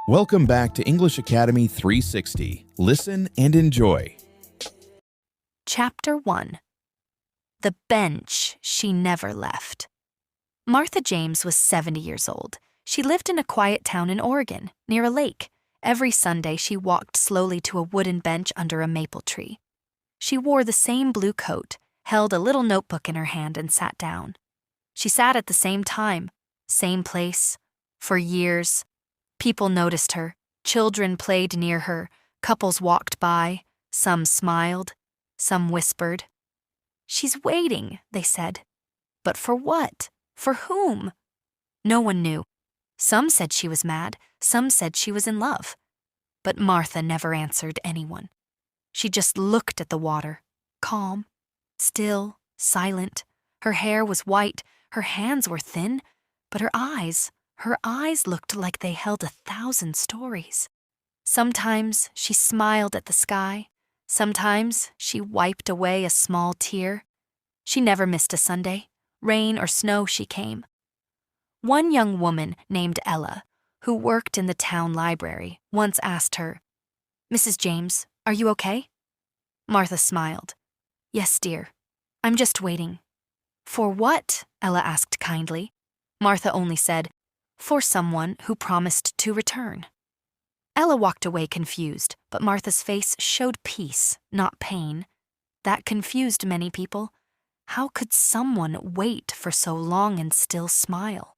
Welcome back to English Academy 360. Listen and enjoy. Chapter 1. The Bench She Never Left. Martha James was 70 years old. She lived in a quiet town in Oregon, near a lake. Every Sunday, she walked slowly to a wooden bench under a maple tree. She wore the same blue coat, held a little notebook in her hand, and sat down. She sat at the same time, same place, for years. People noticed her. Children played near her. Couples walked by. Some smiled. Some whispered. "She's waiting," they said. But for what? For whom? No one knew. Some said she was mad. Some said she was in love. But Martha never answered anyone. She just looked at the water, calm, still, silent. Her hair was white. Her hands were thin. But her eyes looked like they held 1,000 stories. Sometimes she smiled at the sky. Sometimes she wiped away a small tear. She never missed a Sunday. Rain or snow, she came. One young woman named Ella, who worked in the town library, once asked her, "Mrs. James, are you okay?" Martha smiled. "Yes, dear. I'm just waiting." "For what?" Ella asked kindly. Martha only said, "For someone who promised to return." Ella walked away confused, but Martha's face showed peace, not pain. That confused many people. How could someone wait for so long and still smile?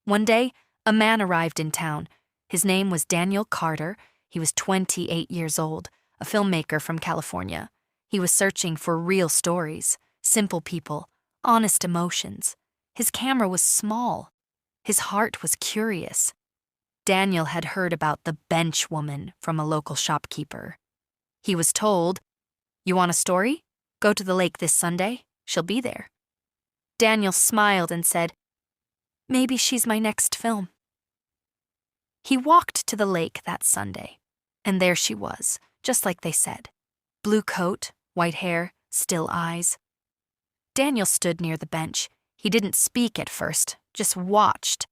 One day, a man arrived in town. His name was Daniel Carter. He was 28 years old, a filmmaker from California. He was searching for real stories, simple people, honest emotions. His camera was small. His heart was curious. Daniel had heard about the bench woman from a local shopkeeper. He was told, "You want a story? Go to the lake this Sunday. She'll be there." Daniel smiled and said, "Maybe she's my next film." He walked to the lake that Sunday, and there she was, just like they said. Blue coat, white hair, still eyes. Daniel stood near the bench. He didn't speak at first, just watched.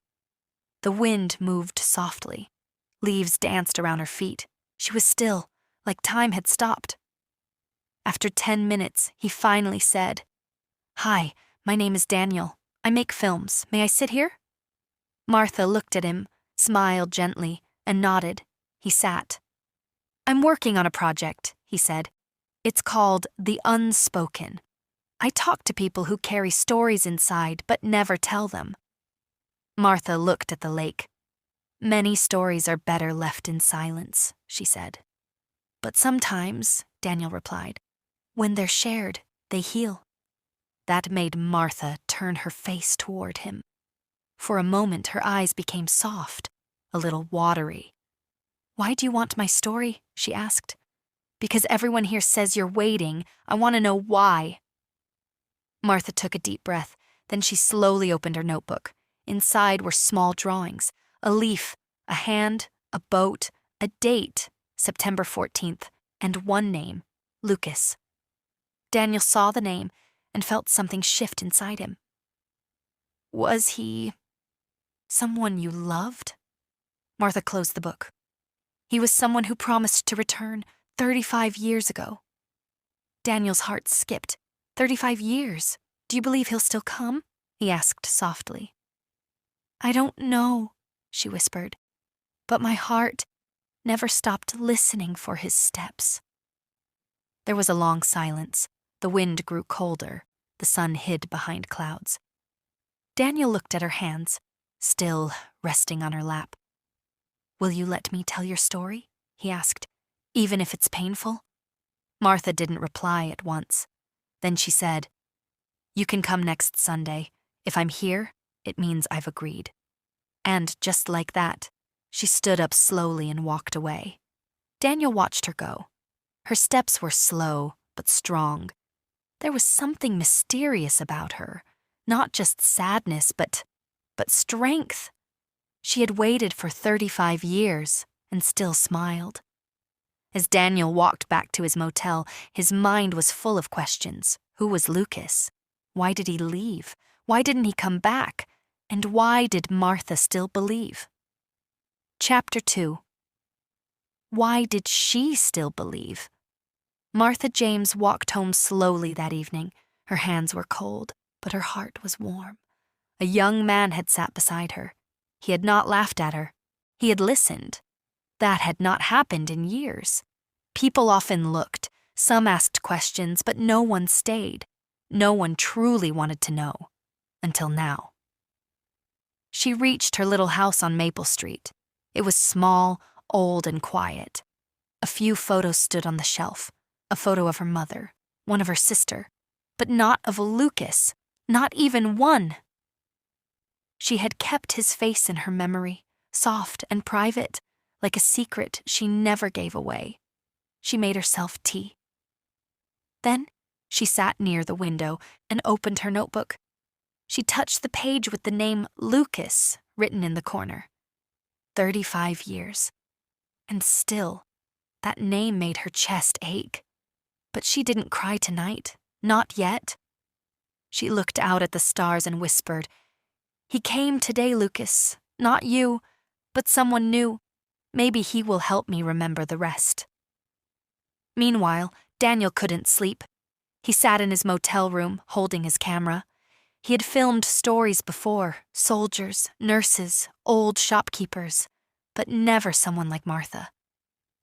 The wind moved softly. Leaves danced around her feet. She was still, like time had stopped. After 10 minutes, he finally said, "Hi, my name is Daniel. I make films. May I sit here?" Martha looked at him, smiled gently, and nodded. He sat. "I'm working on a project," he said. "It's called The Unspoken. I talk to people who carry stories inside but never tell them." Martha looked at the lake. "Many stories are better left in silence," she said. "But sometimes," Daniel replied, "when they're shared, they heal." That made Martha turn her face toward him. For a moment, her eyes became soft, a little watery. "Why do you want my story?" she asked. "Because everyone here says you're waiting. I want to know why." Martha took a deep breath. Then she slowly opened her notebook. Inside were small drawings, a leaf, a hand, a boat, a date, September 14th, and one name, Lucas. Daniel saw the name and felt something shift inside him. "Was he someone you loved?" Martha closed the book. "He was someone who promised to return 35 years ago." Daniel's heart skipped. 35 years. "Do you believe he'll still come?" he asked softly. "I don't know," she whispered, "but my heart never stopped listening for his steps." There was a long silence. The wind grew colder. The sun hid behind clouds. Daniel looked at her hands, still resting on her lap. "Will you let me tell your story?" he asked, "even if it's painful?" Martha didn't reply at once. Then she said, "You can come next Sunday. If I'm here, it means I've agreed." And just like that, she stood up slowly and walked away. Daniel watched her go. Her steps were slow, but strong. There was something mysterious about her, not just sadness, but strength. She had waited for 35 years and still smiled. As Daniel walked back to his motel, his mind was full of questions. Who was Lucas? Why did he leave? Why didn't he come back? And why did Martha still believe? Chapter 2. Why did she still believe? Martha James walked home slowly that evening. Her hands were cold, but her heart was warm. A young man had sat beside her. He had not laughed at her. He had listened. That had not happened in years. People often looked. Some asked questions, but no one stayed. No one truly wanted to know. Until now. She reached her little house on Maple Street. It was small, old, and quiet. A few photos stood on the shelf. A photo of her mother, one of her sister, but not of Lucas, not even one. She had kept his face in her memory, soft and private, like a secret she never gave away. She made herself tea. Then she sat near the window and opened her notebook. She touched the page with the name Lucas written in the corner. 35 years. And still, that name made her chest ache. But she didn't cry tonight, not yet. She looked out at the stars and whispered, "He came today, Lucas, not you, but someone new. Maybe he will help me remember the rest." Meanwhile, Daniel couldn't sleep. He sat in his motel room, holding his camera. He had filmed stories before, soldiers, nurses, old shopkeepers, but never someone like Martha.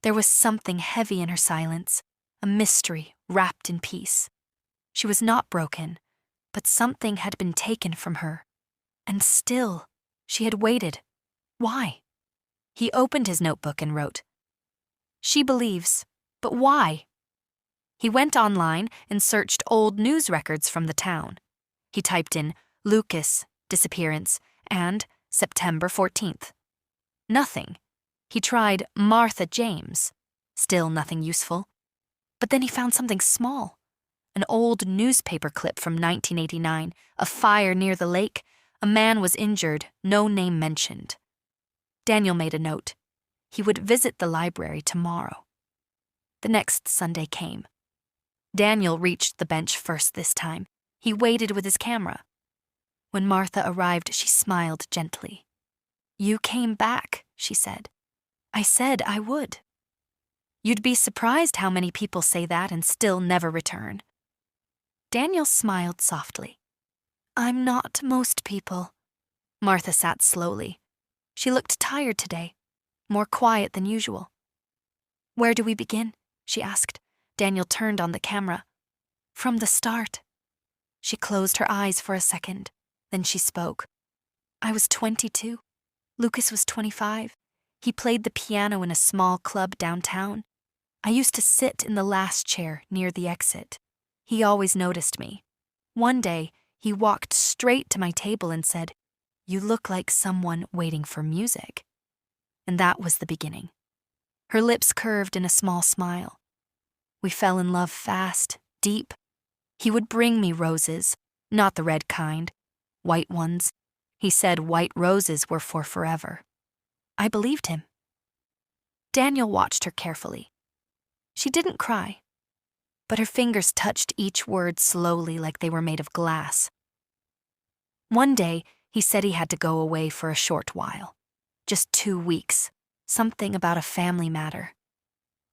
There was something heavy in her silence, a mystery wrapped in peace. She was not broken, but something had been taken from her. And still, she had waited. Why? He opened his notebook and wrote, "She believes, but why?" He went online and searched old news records from the town. He typed in Lucas, disappearance, and September 14th. Nothing. He tried Martha James. Still nothing useful. But then he found something small. An old newspaper clip from 1989, a fire near the lake. A man was injured, no name mentioned. Daniel made a note. He would visit the library tomorrow. The next Sunday came. Daniel reached the bench first this time. He waited with his camera. When Martha arrived, she smiled gently. "You came back," she said. "I said I would." "You'd be surprised how many people say that and still never return." Daniel smiled softly. "I'm not most people." Martha sat slowly. She looked tired today, more quiet than usual. "Where do we begin?" she asked. Daniel turned on the camera. "From the start." She closed her eyes for a second. Then she spoke. "I was 22. Lucas was 25. He played the piano in a small club downtown. I used to sit in the last chair near the exit. He always noticed me. One day, he walked straight to my table and said, 'You look like someone waiting for music.' And that was the beginning." Her lips curved in a small smile. "We fell in love fast, deep. He would bring me roses, not the red kind, white ones. He said white roses were for forever. I believed him." Daniel watched her carefully. She didn't cry, but her fingers touched each word slowly like they were made of glass. One day, he said he had to go away for a short while. Just 2 weeks. Something about a family matter.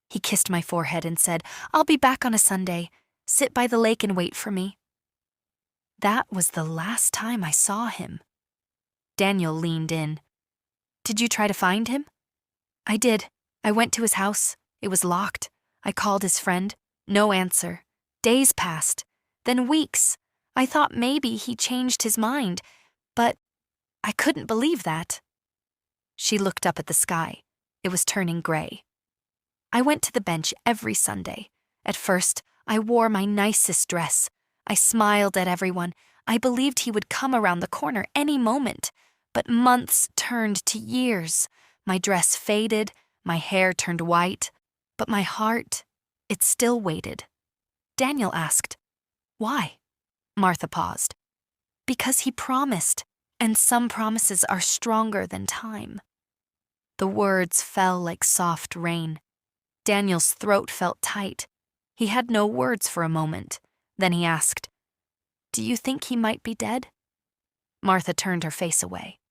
He kissed my forehead and said, "I'll be back on a Sunday. Sit by the lake and wait for me." That was the last time I saw him. Daniel leaned in. "Did you try to find him?" "I did. I went to his house. It was locked. I called his friend. No answer. Days passed. Then weeks. I thought maybe he changed his mind, but I couldn't believe that." She looked up at the sky. It was turning gray. "I went to the bench every Sunday. At first, I wore my nicest dress. I smiled at everyone. I believed he would come around the corner any moment. But months turned to years. My dress faded, my hair turned white. But my heart, it still waited." Daniel asked, "Why?" Martha paused. "Because he promised, and some promises are stronger than time." The words fell like soft rain. Daniel's throat felt tight. He had no words for a moment. Then he asked, "Do you think he might be dead?" Martha turned her face away.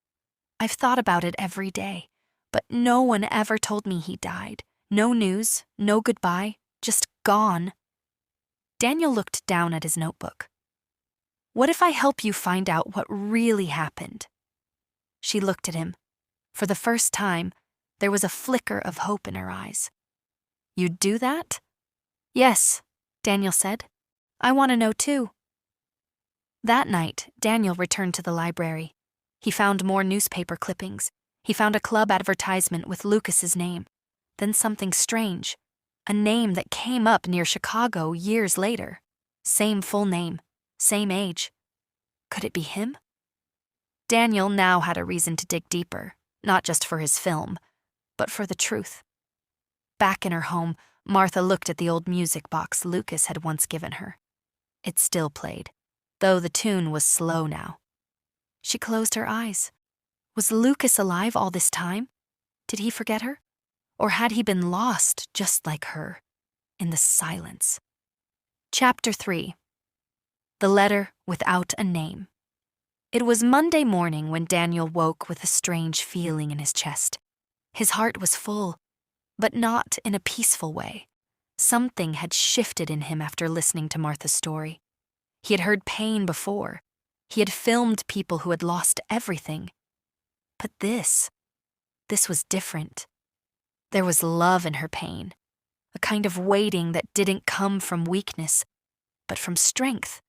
"I've thought about it every day, but no one ever told me he died. No news, no goodbye, just gone. Daniel looked down at his notebook. What if I help you find out what really happened? She looked at him. For the first time, there was a flicker of hope in her eyes. You'd do that? Yes, Daniel said. I want to know too. That night, Daniel returned to the library. He found more newspaper clippings. He found a club advertisement with Lucas's name. Then something strange. A name that came up near Chicago years later. Same full name, same age. Could it be him? Daniel now had a reason to dig deeper, not just for his film, but for the truth. Back in her home, Martha looked at the old music box Lucas had once given her. It still played, though the tune was slow now. She closed her eyes. Was Lucas alive all this time? Did he forget her? Or had he been lost just like her, in the silence? Chapter 3. The Letter Without a Name. It was Monday morning when Daniel woke with a strange feeling in his chest. His heart was full, but not in a peaceful way. Something had shifted in him after listening to Martha's story. He had heard pain before. He had filmed people who had lost everything. But this was different. There was love in her pain, a kind of waiting that didn't come from weakness, but from strength.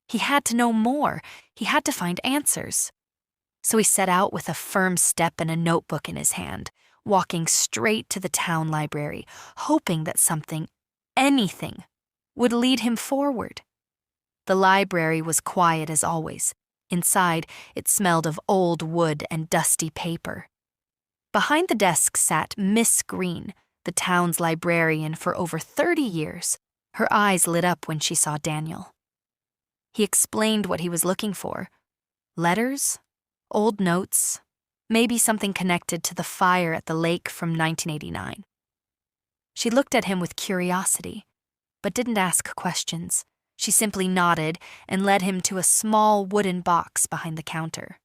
He had to know more. He had to find answers. So he set out with a firm step and a notebook in his hand, walking straight to the town library, hoping that something, anything, would lead him forward. The library was quiet as always. Inside, it smelled of old wood and dusty paper. Behind the desk sat Miss Green, the town's librarian for over 30 years. Her eyes lit up when she saw Daniel. He explained what he was looking for. Letters, old notes, maybe something connected to the fire at the lake from 1989. She looked at him with curiosity, but didn't ask questions. She simply nodded and led him to a small wooden box behind the counter.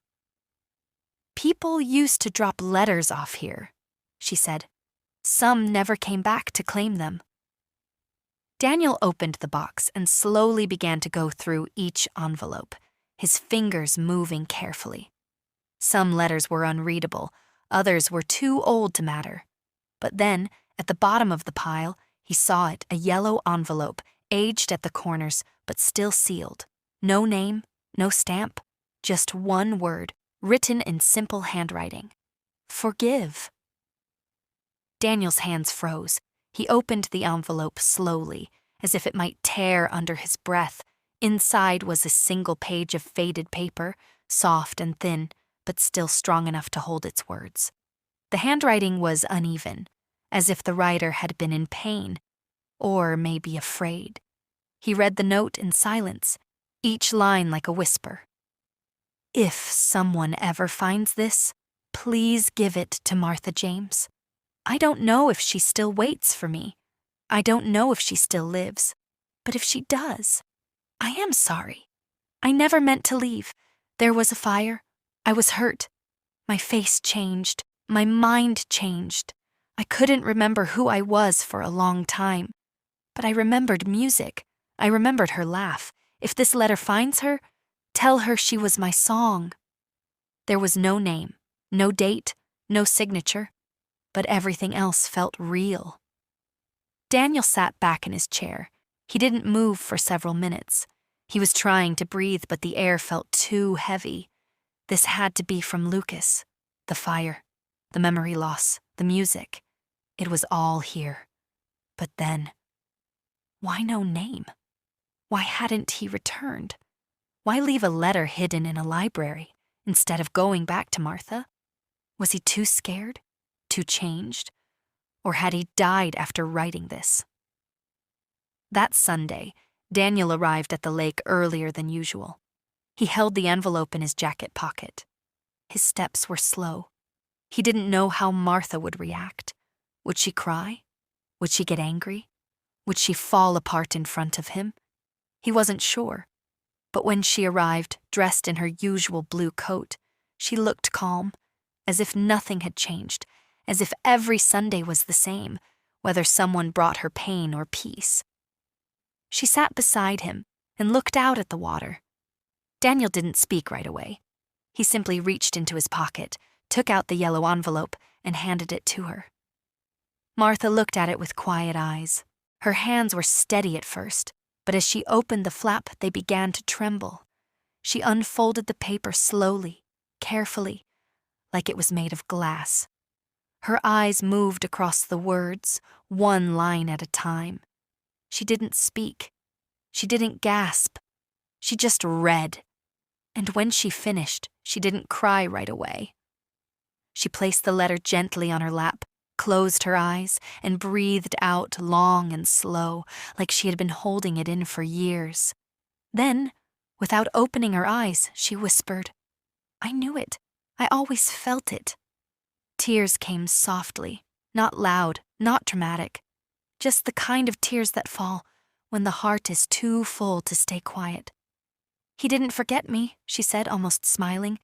People used to drop letters off here, she said. Some never came back to claim them. Daniel opened the box and slowly began to go through each envelope, his fingers moving carefully. Some letters were unreadable, others were too old to matter. But then, at the bottom of the pile, he saw it, a yellow envelope, aged at the corners, but still sealed. No name, no stamp, just one word, written in simple handwriting. Forgive. Daniel's hands froze. He opened the envelope slowly, as if it might tear under his breath. Inside was a single page of faded paper, soft and thin, but still strong enough to hold its words. The handwriting was uneven, as if the writer had been in pain, or maybe afraid. He read the note in silence, each line like a whisper. If someone ever finds this, please give it to Martha James. I don't know if she still waits for me. I don't know if she still lives. But if she does, I am sorry. I never meant to leave. There was a fire. I was hurt. My face changed. My mind changed. I couldn't remember who I was for a long time. But I remembered music. I remembered her laugh. If this letter finds her, tell her she was my song. There was no name, no date, no signature, but everything else felt real. Daniel sat back in his chair. He didn't move for several minutes. He was trying to breathe, but the air felt too heavy. This had to be from Lucas. The fire, the memory loss, the music. It was all here. But then, why no name? Why hadn't he returned? Why leave a letter hidden in a library instead of going back to Martha? Was he too scared? Too changed? Or had he died after writing this? That Sunday, Daniel arrived at the lake earlier than usual. He held the envelope in his jacket pocket. His steps were slow. He didn't know how Martha would react. Would she cry? Would she get angry? Would she fall apart in front of him? He wasn't sure. But when she arrived, dressed in her usual blue coat, she looked calm, as if nothing had changed, as if every Sunday was the same, whether someone brought her pain or peace. She sat beside him and looked out at the water. Daniel didn't speak right away. He simply reached into his pocket, took out the yellow envelope, and handed it to her. Martha looked at it with quiet eyes. Her hands were steady at first, but as she opened the flap, they began to tremble. She unfolded the paper slowly, carefully, like it was made of glass. Her eyes moved across the words, one line at a time. She didn't speak. She didn't gasp. She just read. And when she finished, she didn't cry right away. She placed the letter gently on her lap, closed her eyes, and breathed out long and slow, like she had been holding it in for years. Then, without opening her eyes, she whispered, "I knew it. I always felt it." Tears came softly, not loud, not dramatic, just the kind of tears that fall when the heart is too full to stay quiet. "He didn't forget me," she said, almost smiling.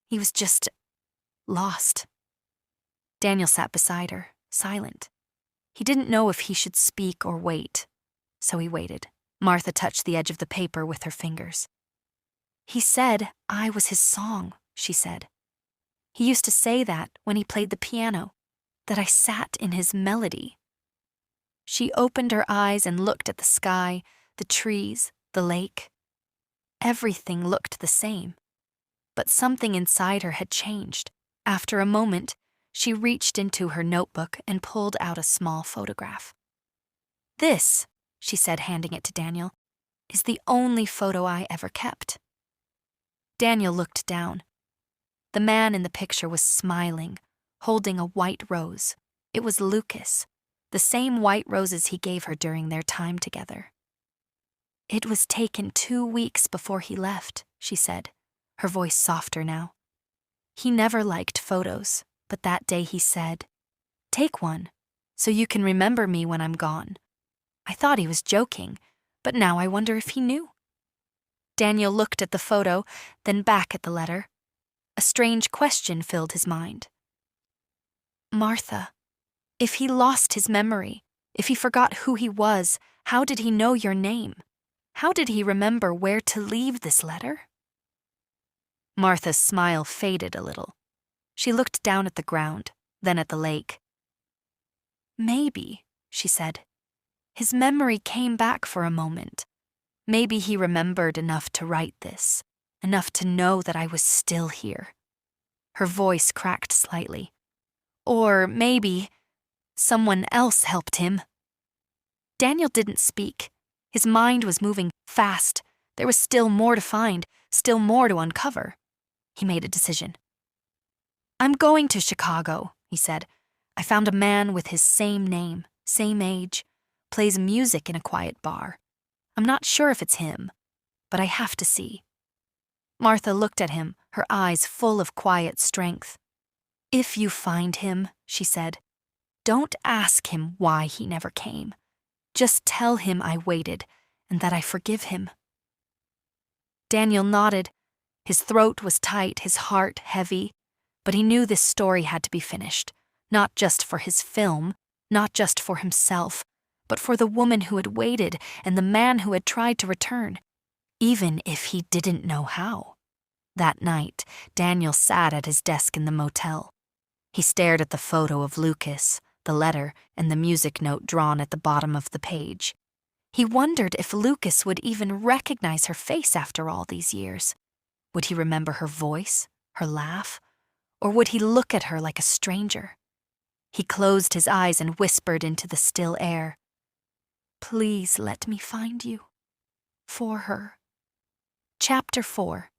"He was just lost." Daniel sat beside her, silent. He didn't know if he should speak or wait, so he waited. Martha touched the edge of the paper with her fingers. "He said I was his song," she said. "He used to say that when he played the piano, that I sat in his melody." She opened her eyes and looked at the sky, the trees, the lake. Everything looked the same, but something inside her had changed. After a moment, she reached into her notebook and pulled out a small photograph. "This," she said, handing it to Daniel, "is the only photo I ever kept." Daniel looked down. The man in the picture was smiling, holding a white rose. It was Lucas, the same white roses he gave her during their time together. "It was taken 2 weeks before he left," she said, her voice softer now. "He never liked photos, but that day he said, 'Take one, so you can remember me when I'm gone.' I thought he was joking, but now I wonder if he knew." Daniel looked at the photo, then back at the letter. A strange question filled his mind. "Martha, if he lost his memory, if he forgot who he was, how did he know your name? How did he remember where to leave this letter?" Martha's smile faded a little. She looked down at the ground, then at the lake. "Maybe," she said, "his memory came back for a moment. Maybe he remembered enough to write this, enough to know that I was still here." Her voice cracked slightly. "Or maybe someone else helped him." Daniel didn't speak. His mind was moving fast. There was still more to find, still more to uncover. He made a decision. "I'm going to Chicago," he said. "I found a man with his same name, same age, plays music in a quiet bar. I'm not sure if it's him, but I have to see." Martha looked at him, her eyes full of quiet strength. "If you find him," she said, "don't ask him why he never came. Just tell him I waited and that I forgive him." Daniel nodded. His throat was tight, his heart heavy, but he knew this story had to be finished, not just for his film, not just for himself, but for the woman who had waited and the man who had tried to return, even if he didn't know how. That night, Daniel sat at his desk in the motel. He stared at the photo of Lucas, the letter, and the music note drawn at the bottom of the page. He wondered if Lucas would even recognize her face after all these years. Would he remember her voice, her laugh, or would he look at her like a stranger? He closed his eyes and whispered into the still air, "Please let me find you. For her." Chapter 4.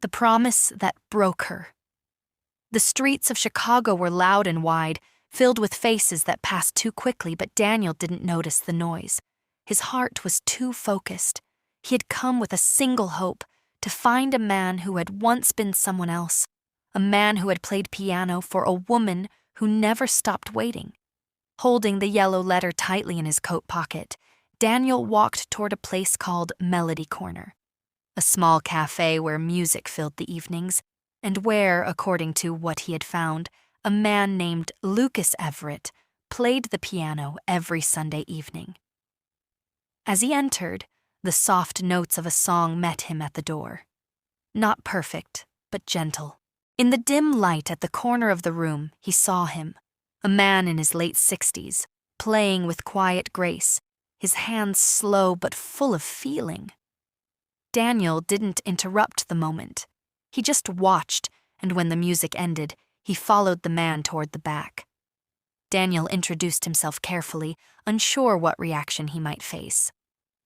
The Promise That Broke Her. The streets of Chicago were loud and wide, filled with faces that passed too quickly, but Daniel didn't notice the noise. His heart was too focused. He had come with a single hope, to find a man who had once been someone else, a man who had played piano for a woman who never stopped waiting. Holding the yellow letter tightly in his coat pocket, Daniel walked toward a place called Melody Corner, a small cafe where music filled the evenings, and where, according to what he had found, a man named Lucas Everett played the piano every Sunday evening. As he entered, the soft notes of a song met him at the door. Not perfect, but gentle. In the dim light at the corner of the room, he saw him, a man in his late 60s, playing with quiet grace, his hands slow but full of feeling. Daniel didn't interrupt the moment. He just watched, and when the music ended, he followed the man toward the back. Daniel introduced himself carefully, unsure what reaction he might face.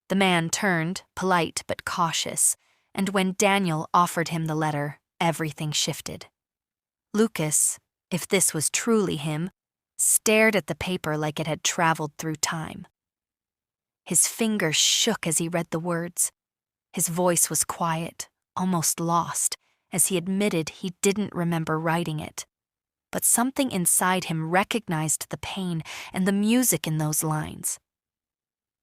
The man turned, polite but cautious, and when Daniel offered him the letter, everything shifted. Lucas, if this was truly him, stared at the paper like it had traveled through time. His fingers shook as he read the words. His voice was quiet, almost lost, as he admitted he didn't remember writing it. But something inside him recognized the pain and the music in those lines.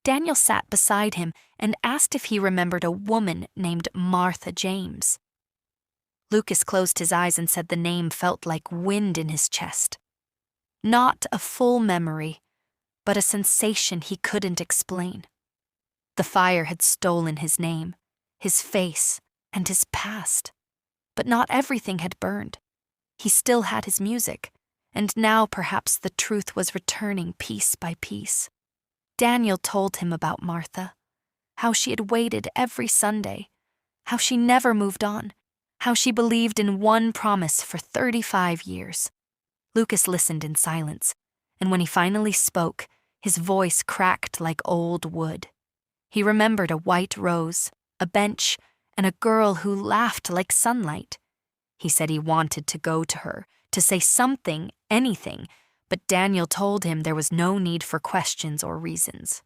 Daniel sat beside him and asked if he remembered a woman named Martha James. Lucas closed his eyes and said the name felt like wind in his chest. Not a full memory, but a sensation he couldn't explain. The fire had stolen his name, his face, and his past. But not everything had burned. He still had his music, and now perhaps the truth was returning piece by piece. Daniel told him about Martha, how she had waited every Sunday, how she never moved on, how she believed in one promise for 35 years. Lucas listened in silence, and when he finally spoke, his voice cracked like old wood. He remembered a white rose, a bench, and a girl who laughed like sunlight. He said he wanted to go to her, to say something, anything, but Daniel told him there was no need for questions or reasons.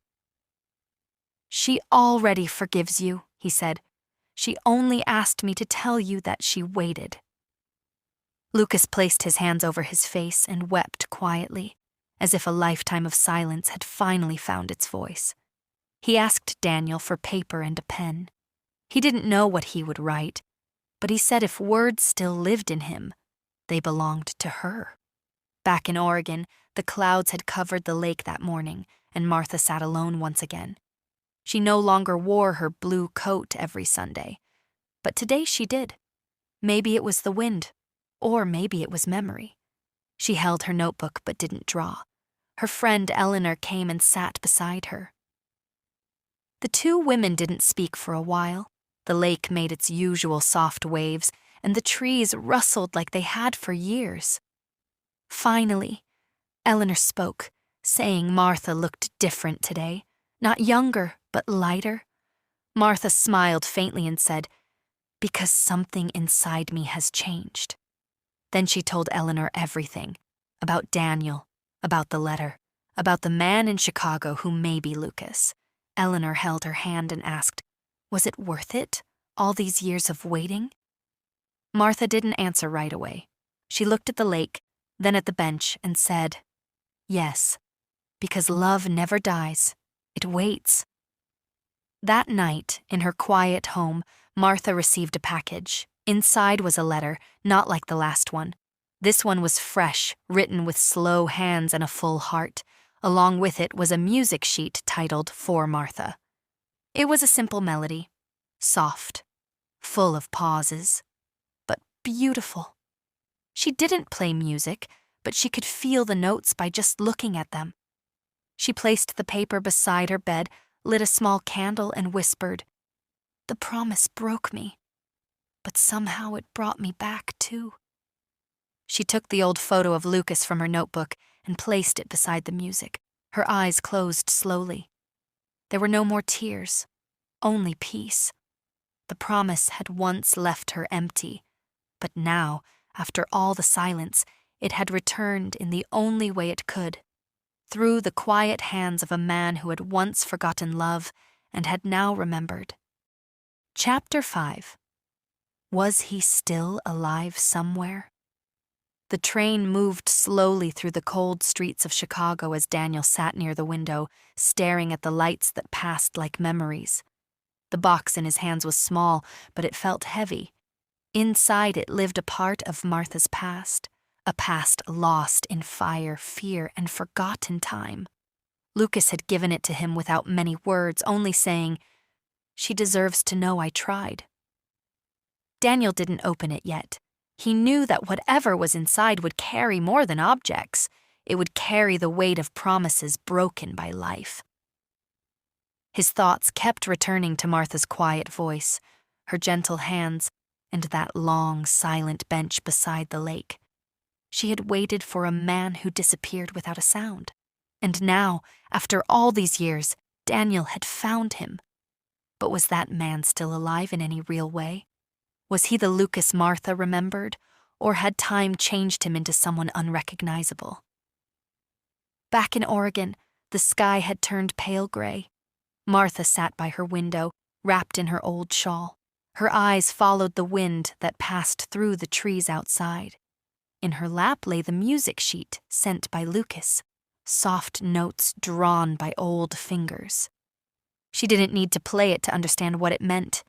"She already forgives you," he said. "She only asked me to tell you that she waited." Lucas placed his hands over his face and wept quietly, as if a lifetime of silence had finally found its voice. He asked Daniel for paper and a pen. He didn't know what he would write, but he said if words still lived in him, they belonged to her. Back in Oregon, the clouds had covered the lake that morning, and Martha sat alone once again. She no longer wore her blue coat every Sunday, but today she did. Maybe it was the wind, or maybe it was memory. She held her notebook but didn't draw. Her friend Eleanor came and sat beside her. The two women didn't speak for a while. The lake made its usual soft waves, and the trees rustled like they had for years. Finally, Eleanor spoke, saying Martha looked different today, not younger, but lighter. Martha smiled faintly and said, "Because something inside me has changed." Then she told Eleanor everything, about Daniel, about the letter, about the man in Chicago who may be Lucas. Eleanor held her hand and asked, "Was it worth it, all these years of waiting?" Martha didn't answer right away. She looked at the lake, then at the bench, and said, "Yes, because love never dies. It waits." That night, in her quiet home, Martha received a package. Inside was a letter, not like the last one. This one was fresh, written with slow hands and a full heart. Along with it was a music sheet titled "For Martha." It was a simple melody, soft, full of pauses, but beautiful. She didn't play music, but she could feel the notes by just looking at them. She placed the paper beside her bed, lit a small candle, and whispered, "The promise broke me, but somehow it brought me back too." She took the old photo of Lucas from her notebook and placed it beside the music. Her eyes closed slowly. There were no more tears, only peace. The promise had once left her empty, but now, after all the silence, it had returned in the only way it could, through the quiet hands of a man who had once forgotten love and had now remembered. Chapter 5. Was he still alive somewhere? The train moved slowly through the cold streets of Chicago as Daniel sat near the window, staring at the lights that passed like memories. The box in his hands was small, but it felt heavy. Inside it lived a part of Martha's past, a past lost in fire, fear, and forgotten time. Lucas had given it to him without many words, only saying, "She deserves to know I tried." Daniel didn't open it yet. He knew that whatever was inside would carry more than objects. It would carry the weight of promises broken by life. His thoughts kept returning to Martha's quiet voice, her gentle hands, and that long, silent bench beside the lake. She had waited for a man who disappeared without a sound. And now, after all these years, Daniel had found him. But was that man still alive in any real way? Was he the Lucas Martha remembered, or had time changed him into someone unrecognizable? Back in Oregon, the sky had turned pale gray. Martha sat by her window, wrapped in her old shawl. Her eyes followed the wind that passed through the trees outside. In her lap lay the music sheet sent by Lucas, soft notes drawn by old fingers. She didn't need to play it to understand what it meant.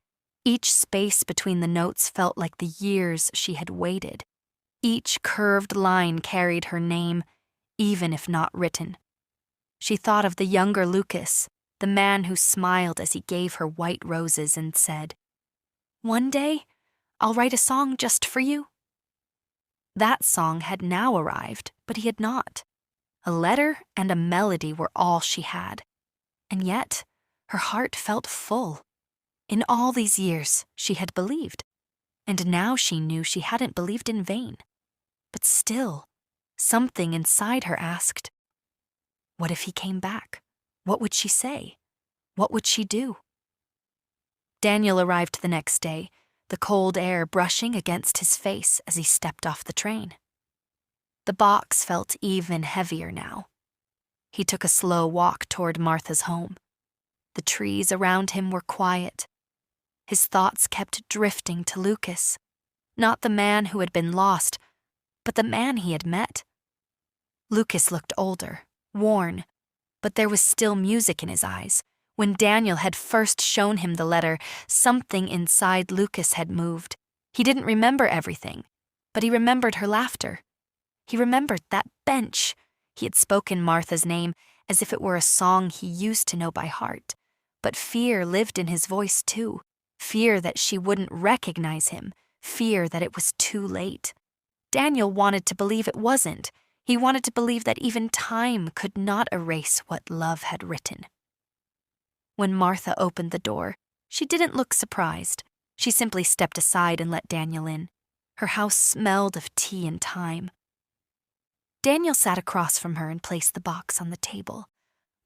Each space between the notes felt like the years she had waited. Each curved line carried her name, even if not written. She thought of the younger Lucas, the man who smiled as he gave her white roses and said, "One day, I'll write a song just for you." That song had now arrived, but he had not. A letter and a melody were all she had. And yet, her heart felt full. In all these years, she had believed. And now she knew she hadn't believed in vain. But still, something inside her asked, what if he came back? What would she say? What would she do? Daniel arrived the next day, the cold air brushing against his face as he stepped off the train. The box felt even heavier now. He took a slow walk toward Martha's home. The trees around him were quiet. His thoughts kept drifting to Lucas, not the man who had been lost, but the man he had met. Lucas looked older, worn, but there was still music in his eyes. When Daniel had first shown him the letter, something inside Lucas had moved. He didn't remember everything, but he remembered her laughter. He remembered that bench. He had spoken Martha's name as if it were a song he used to know by heart. But fear lived in his voice too. Fear that she wouldn't recognize him. Fear that it was too late. Daniel wanted to believe it wasn't. He wanted to believe that even time could not erase what love had written. When Martha opened the door, she didn't look surprised. She simply stepped aside and let Daniel in. Her house smelled of tea and thyme. Daniel sat across from her and placed the box on the table.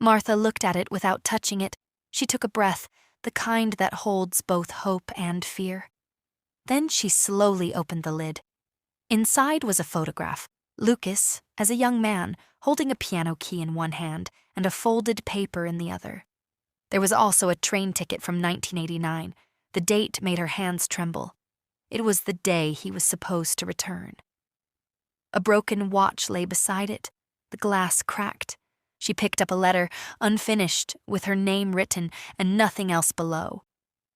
Martha looked at it without touching it. She took a breath, the kind that holds both hope and fear. Then she slowly opened the lid. Inside was a photograph. Lucas, as a young man, holding a piano key in one hand and a folded paper in the other. There was also a train ticket from 1989. The date made her hands tremble. It was the day he was supposed to return. A broken watch lay beside it. The glass cracked. She picked up a letter, unfinished, with her name written and nothing else below.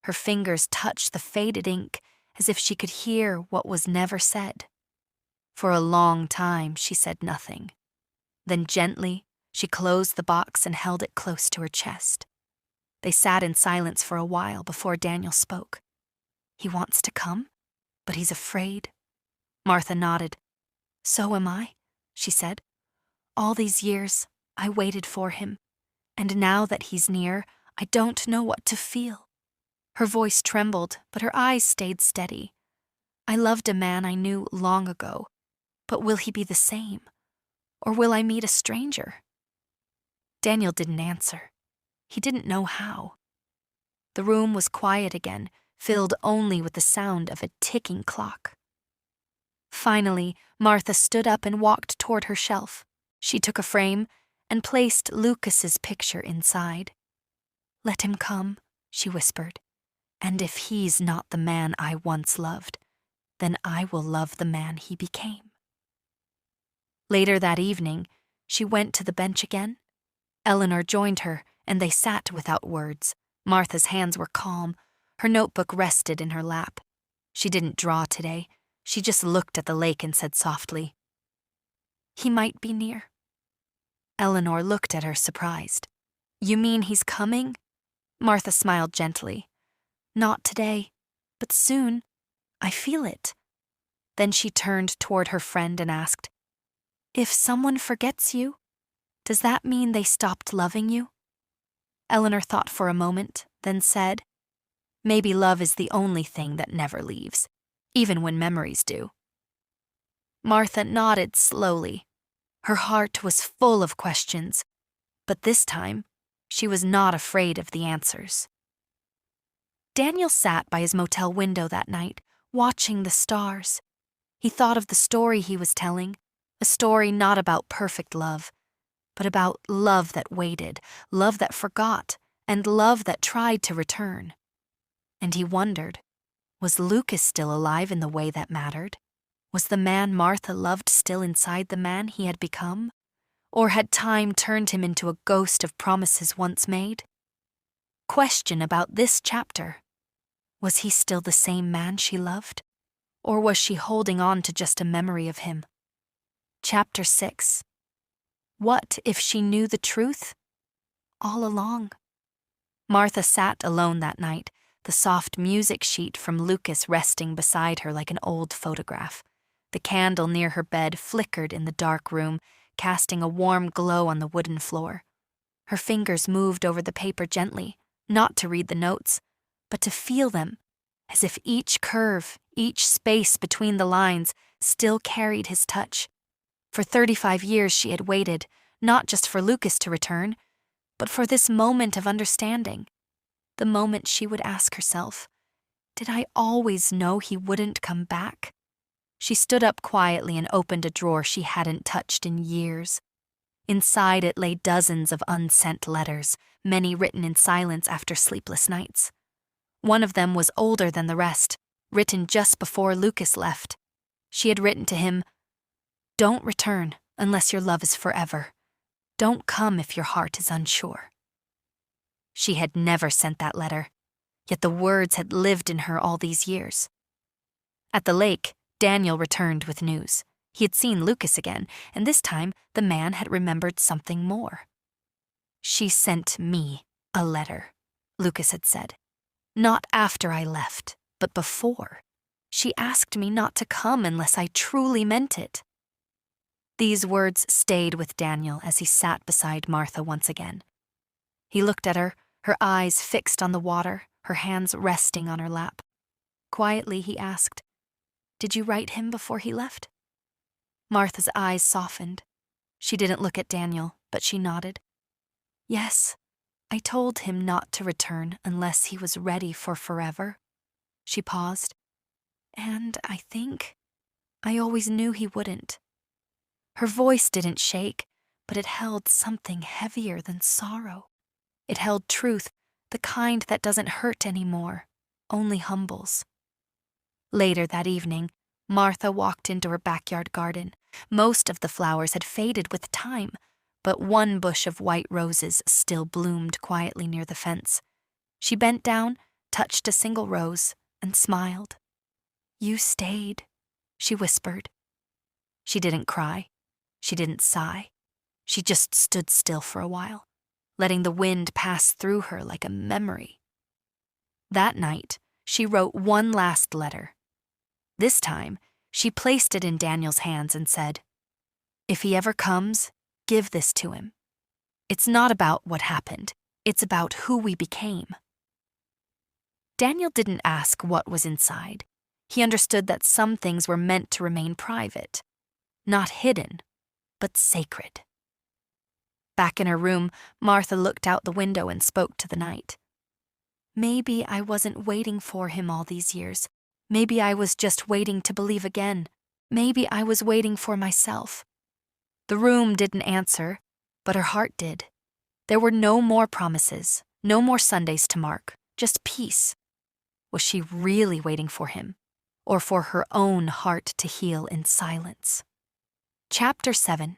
Her fingers touched the faded ink as if she could hear what was never said. For a long time, she said nothing. Then gently, she closed the box and held it close to her chest. They sat in silence for a while before Daniel spoke. "He wants to come, but he's afraid." Martha nodded. "So am I," she said. "All these years, I waited for him, and now that he's near, I don't know what to feel." Her voice trembled, but her eyes stayed steady. "I loved a man I knew long ago, but will he be the same? Or will I meet a stranger?" Daniel didn't answer. He didn't know how. The room was quiet again, filled only with the sound of a ticking clock. Finally, Martha stood up and walked toward her shelf. She took a frame and placed Lucas's picture inside. "Let him come," she whispered, "and if he's not the man I once loved, then I will love the man he became." Later that evening, she went to the bench again. Eleanor joined her, and they sat without words. Martha's hands were calm. Her notebook rested in her lap. She didn't draw today. She just looked at the lake and said softly, He might be near. Eleanor looked at her, surprised. You mean he's coming? Martha smiled gently. Not today, but soon. I feel it. Then she turned toward her friend and asked, If someone forgets you, does that mean they stopped loving you? Eleanor thought for a moment, then said, Maybe love is the only thing that never leaves, even when memories do. Martha nodded slowly. Her heart was full of questions, but this time, she was not afraid of the answers. Daniel sat by his motel window that night, watching the stars. He thought of the story he was telling, a story not about perfect love, but about love that waited, love that forgot, and love that tried to return. And he wondered, was Lucas still alive in the way that mattered? Was the man Martha loved still inside the man he had become? Or had time turned him into a ghost of promises once made? Question about this chapter. Was he still the same man she loved? Or was she holding on to just a memory of him? Chapter 6. What if she knew the truth? All along. Martha sat alone that night, the soft music sheet from Lucas resting beside her like an old photograph. The candle near her bed flickered in the dark room, casting a warm glow on the wooden floor. Her fingers moved over the paper gently, not to read the notes, but to feel them, as if each curve, each space between the lines still carried his touch. For 35 years she had waited, not just for Lucas to return, but for this moment of understanding. The moment she would ask herself, did I always know he wouldn't come back? She stood up quietly and opened a drawer she hadn't touched in years. Inside it lay dozens of unsent letters, many written in silence after sleepless nights. One of them was older than the rest, written just before Lucas left. She had written to him, Don't return unless your love is forever. Don't come if your heart is unsure. She had never sent that letter, yet the words had lived in her all these years. At the lake, Daniel returned with news. He had seen Lucas again, and this time the man had remembered something more. She sent me a letter, Lucas had said. Not after I left, but before. She asked me not to come unless I truly meant it. These words stayed with Daniel as he sat beside Martha once again. He looked at her, her eyes fixed on the water, her hands resting on her lap. Quietly he asked, Did you write him before he left? Martha's eyes softened. She didn't look at Daniel, but she nodded. Yes, I told him not to return unless he was ready for forever. She paused. And I think I always knew he wouldn't. Her voice didn't shake, but it held something heavier than sorrow. It held truth, the kind that doesn't hurt anymore, only humbles. Later that evening, Martha walked into her backyard garden. Most of the flowers had faded with time, but one bush of white roses still bloomed quietly near the fence. She bent down, touched a single rose, and smiled. You stayed, she whispered. She didn't cry. She didn't sigh. She just stood still for a while, letting the wind pass through her like a memory. That night, she wrote one last letter. This time, she placed it in Daniel's hands and said, If he ever comes, give this to him. It's not about what happened. It's about who we became. Daniel didn't ask what was inside. He understood that some things were meant to remain private, not hidden, but sacred. Back in her room, Martha looked out the window and spoke to the night. Maybe I wasn't waiting for him all these years. Maybe I was just waiting to believe again. Maybe I was waiting for myself. The room didn't answer, but her heart did. There were no more promises, no more Sundays to mark, just peace. Was she really waiting for him, or for her own heart to heal in silence? Chapter 7.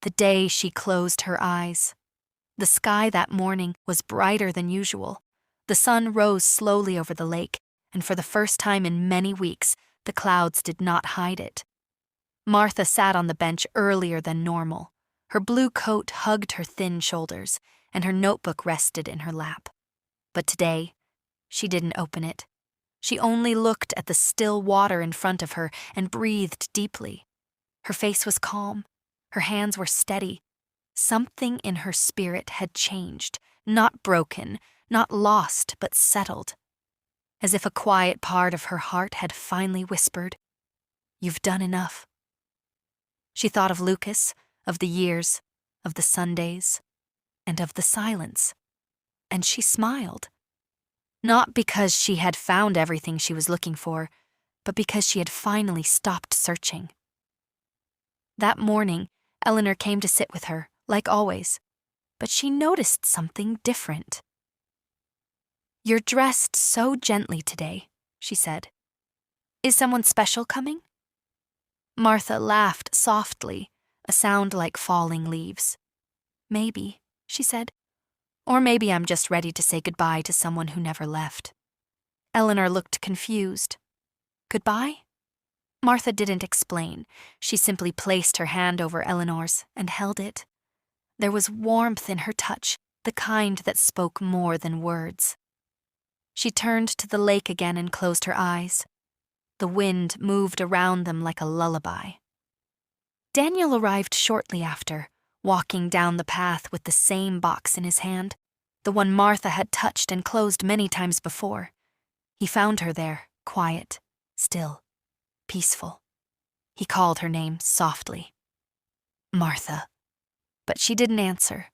The day she closed her eyes. The sky that morning was brighter than usual. The sun rose slowly over the lake, and for the first time in many weeks, the clouds did not hide it. Martha sat on the bench earlier than normal. Her blue coat hugged her thin shoulders, and her notebook rested in her lap. But today, she didn't open it. She only looked at the still water in front of her and breathed deeply. Her face was calm. Her hands were steady. Something in her spirit had changed, not broken, not lost, but settled. As if a quiet part of her heart had finally whispered, "You've done enough." She thought of Lucas, of the years, of the Sundays, and of the silence. And she smiled. Not because she had found everything she was looking for, but because she had finally stopped searching. That morning, Eleanor came to sit with her, like always, but she noticed something different. "You're dressed so gently today," she said. "Is someone special coming?" Martha laughed softly, a sound like falling leaves. "Maybe," she said. "Or maybe I'm just ready to say goodbye to someone who never left." Eleanor looked confused. "Goodbye?" Martha didn't explain. She simply placed her hand over Eleanor's and held it. There was warmth in her touch, the kind that spoke more than words. She turned to the lake again and closed her eyes. The wind moved around them like a lullaby. Daniel arrived shortly after, walking down the path with the same box in his hand, the one Martha had touched and closed many times before. He found her there, quiet, still, peaceful. He called her name softly. "Martha." But she didn't answer.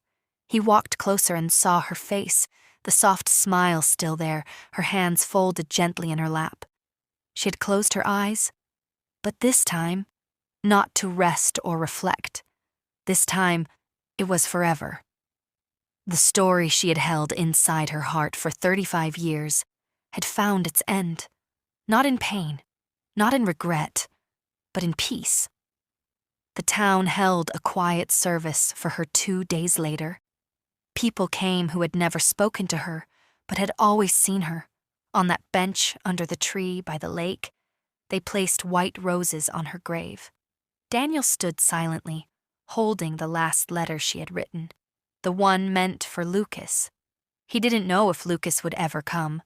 He walked closer and saw her face, the soft smile still there, her hands folded gently in her lap. She had closed her eyes, but this time, not to rest or reflect. This time, it was forever. The story she had held inside her heart for 35 years had found its end, not in pain, not in regret, but in peace. The town held a quiet service for her 2 days later. People came who had never spoken to her, but had always seen her. On that bench under the tree by the lake, they placed white roses on her grave. Daniel stood silently, holding the last letter she had written, the one meant for Lucas. He didn't know if Lucas would ever come,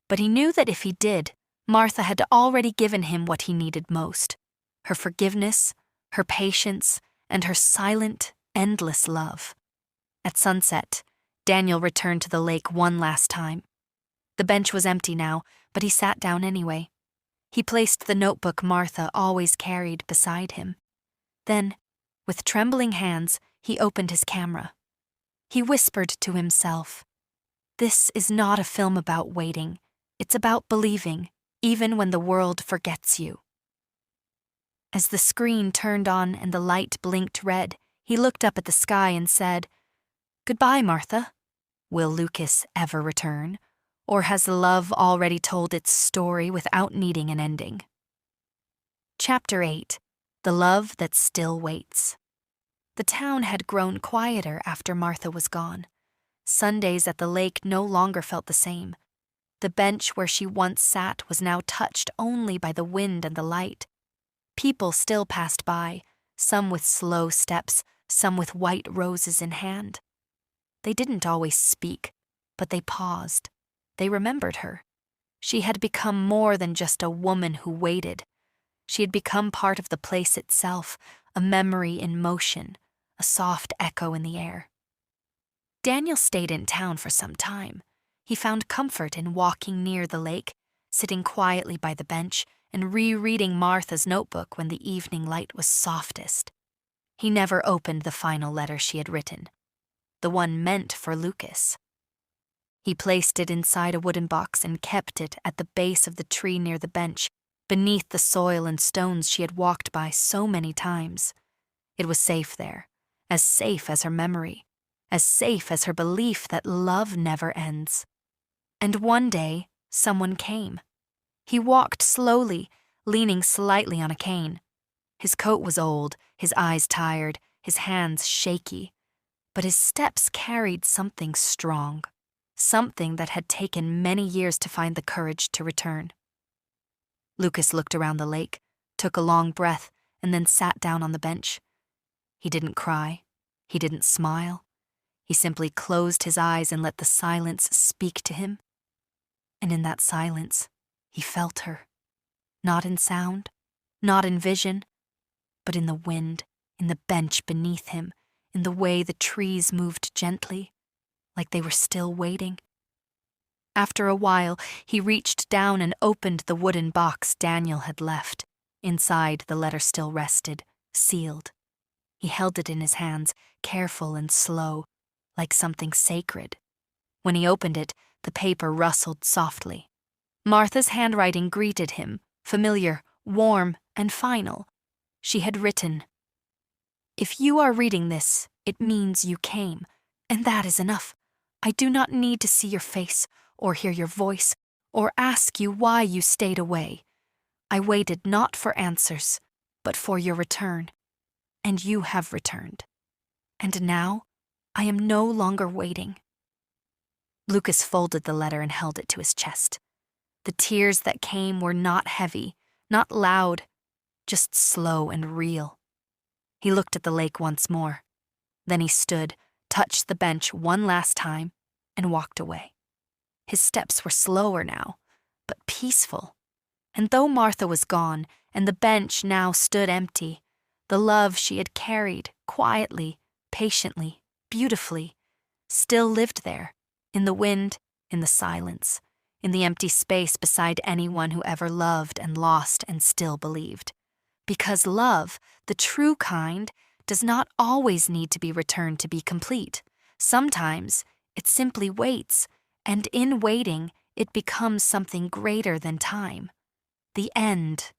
but he knew that if he did, Martha had already given him what he needed most: her forgiveness, her patience, and her silent, endless love. At sunset, Daniel returned to the lake one last time. The bench was empty now, but he sat down anyway. He placed the notebook Martha always carried beside him. Then, with trembling hands, he opened his camera. He whispered to himself, "This is not a film about waiting. It's about believing, even when the world forgets you." As the screen turned on and the light blinked red, he looked up at the sky and said, "Goodbye, Martha. Will Lucas ever return? Or has love already told its story without needing an ending?" Chapter 8: The Love That Still Waits. The town had grown quieter after Martha was gone. Sundays at the lake no longer felt the same. The bench where she once sat was now touched only by the wind and the light. People still passed by, some with slow steps, some with white roses in hand. They didn't always speak, but they paused. They remembered her. She had become more than just a woman who waited. She had become part of the place itself, a memory in motion, a soft echo in the air. Daniel stayed in town for some time. He found comfort in walking near the lake, sitting quietly by the bench, and rereading Martha's notebook when the evening light was softest. He never opened the final letter she had written, the one meant for Lucas. He placed it inside a wooden box and kept it at the base of the tree near the bench, beneath the soil and stones she had walked by so many times. It was safe there, as safe as her memory, as safe as her belief that love never ends. And one day, someone came. He walked slowly, leaning slightly on a cane. His coat was old, his eyes tired, his hands shaky, but his steps carried something strong, something that had taken many years to find the courage to return. Lucas looked around the lake, took a long breath, and then sat down on the bench. He didn't cry. He didn't smile. He simply closed his eyes and let the silence speak to him. And in that silence, he felt her. Not in sound, not in vision, but in the wind, in the bench beneath him, in the way the trees moved gently, like they were still waiting. After a while, he reached down and opened the wooden box Daniel had left. Inside, the letter still rested, sealed. He held it in his hands, careful and slow, like something sacred. When he opened it, the paper rustled softly. Martha's handwriting greeted him, familiar, warm, and final. She had written, "If you are reading this, it means you came, and that is enough. I do not need to see your face, or hear your voice, or ask you why you stayed away. I waited not for answers, but for your return, and you have returned. And now, I am no longer waiting." Lucas folded the letter and held it to his chest. The tears that came were not heavy, not loud, just slow and real. He looked at the lake once more. Then he stood, touched the bench one last time, and walked away. His steps were slower now, but peaceful. And though Martha was gone, and the bench now stood empty, the love she had carried quietly, patiently, beautifully, still lived there, in the wind, in the silence, in the empty space beside anyone who ever loved and lost and still believed. Because love, the true kind, does not always need to be returned to be complete. Sometimes it simply waits, and in waiting, it becomes something greater than time. The end